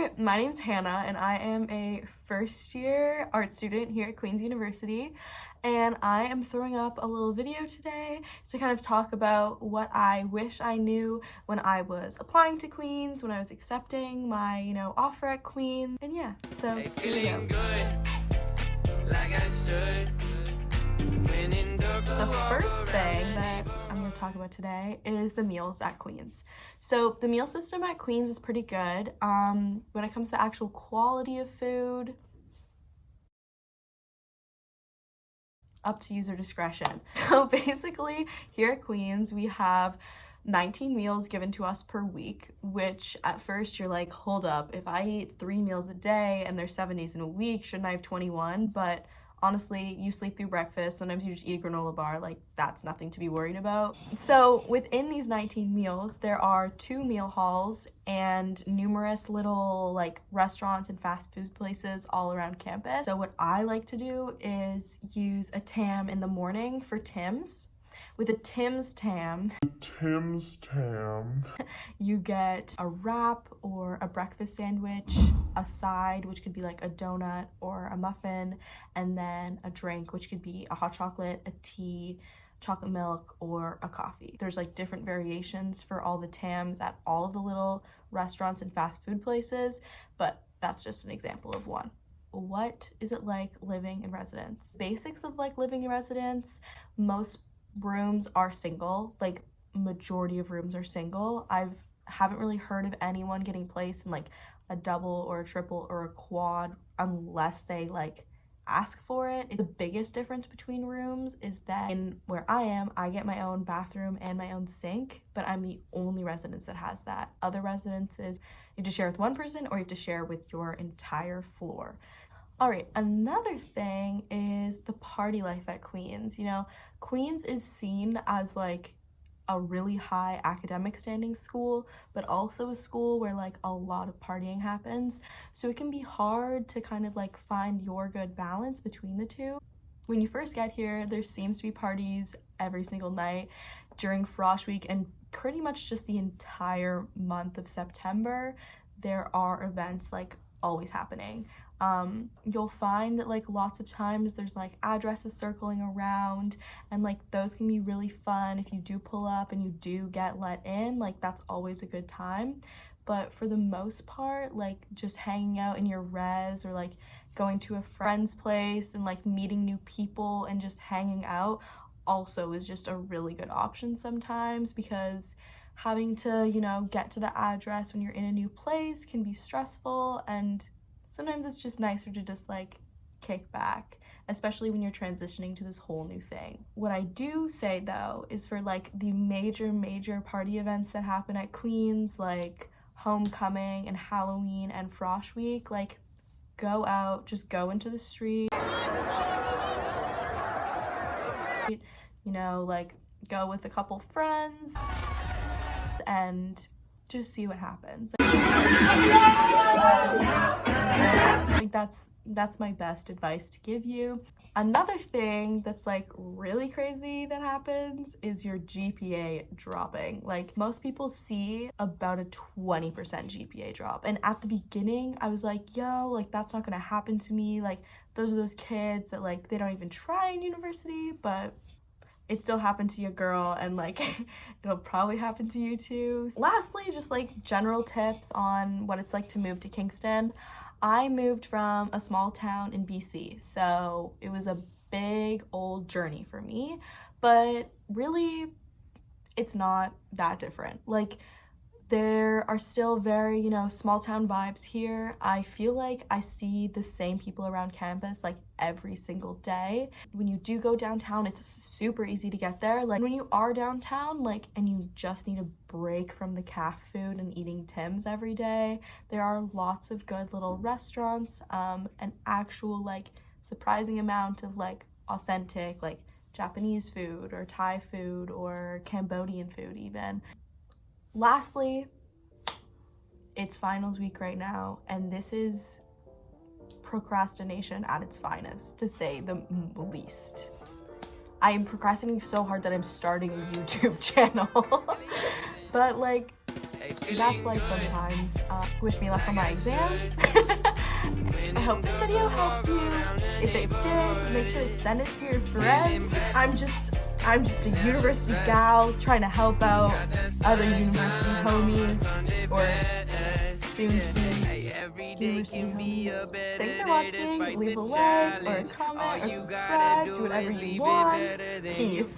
Hi, my name's Hannah and I am a first year art student here at Queen's University, and I am throwing up a little video today to kind of talk about what I wish I knew when I was applying to Queen's, when I was accepting my, offer at Queen's, and yeah, so here we go. Like I should. The first thing that I'm going to talk about today is the meals at Queen's. So the meal system at Queen's is pretty good. When it comes to actual quality of food, up to user discretion. So basically here at Queen's we have 19 meals given to us per week, which at first you're like, hold up, if I eat 3 meals a day and there's 7 days in a week, shouldn't I have 21? But honestly, you sleep through breakfast, sometimes you just eat a granola bar, like that's nothing to be worried about. So within these 19 meals, there are 2 meal halls and numerous little like restaurants and fast food places all around campus. So what I like to do is use a TAM in the morning for Tim's. With a Tim's TAM, you get a wrap or a breakfast sandwich, a side, which could be like a donut or a muffin, and then a drink, which could be a hot chocolate, a tea, chocolate milk, or a coffee. There's like different variations for all the TAMs at all of the little restaurants and fast food places, but that's just an example of one. What is it like living in residence? Basics of like living in residence: most rooms are single, like majority of rooms are single. Haven't really heard of anyone getting placed in like a double or a triple or a quad unless they like ask for it. The biggest difference between rooms is that in where I am, I get my own bathroom and my own sink, but I'm the only residence that has that. Other residences, you have to share with one person or you have to share with your entire floor. All right, another thing is the party life at Queen's. Queen's is seen as like a really high academic standing school, but also a school where like a lot of partying happens. So it can be hard to kind of like find your good balance between the two. When you first get here, there seems to be parties every single night during Frosh Week, and pretty much just the entire month of September, there are events like always happening. You'll find that like lots of times there's like addresses circling around, and like those can be really fun if you do pull up and you do get let in. Like that's always a good time. But for the most part, like just hanging out in your res or like going to a friend's place and like meeting new people and just hanging out also is just a really good option sometimes, because having to get to the address when you're in a new place can be stressful, and sometimes it's just nicer to just like kick back, especially when you're transitioning to this whole new thing. What I do say though is for like the major party events that happen at Queen's, like homecoming and Halloween and Frosh Week, like go out, just go into the street, like go with a couple friends and just see what happens. Like that's my best advice to give you. Another thing that's like really crazy that happens is your GPA dropping. Like most people see about a 20% GPA drop, and at the beginning I was like, yo, like that's not gonna happen to me. Like those are those kids that like they don't even try in university, but it still happened to your girl, and like it'll probably happen to you too. Lastly, just like general tips on what it's like to move to Kingston. I moved from a small town in BC, so it was a big old journey for me, but really it's not that different. Like there are still very, small town vibes here. I feel like I see the same people around campus like every single day. When you do go downtown, it's super easy to get there. Like when you are downtown, like, and you just need a break from the caf food and eating Tim's every day, there are lots of good little restaurants, an actual like surprising amount of like authentic like Japanese food or Thai food or Cambodian food even. Lastly, it's finals week right now, and this is procrastination at its finest, to say the least. I am procrastinating so hard that I'm starting a YouTube channel. But like, That's life sometimes. Wish me luck on my exams. I hope this video helped you. If it did, make sure to send it to your friends. I'm just a university gal trying to help out other university homies or soon to be university homies. Thanks for watching. Leave a like or a comment or subscribe. Do whatever you want. Peace.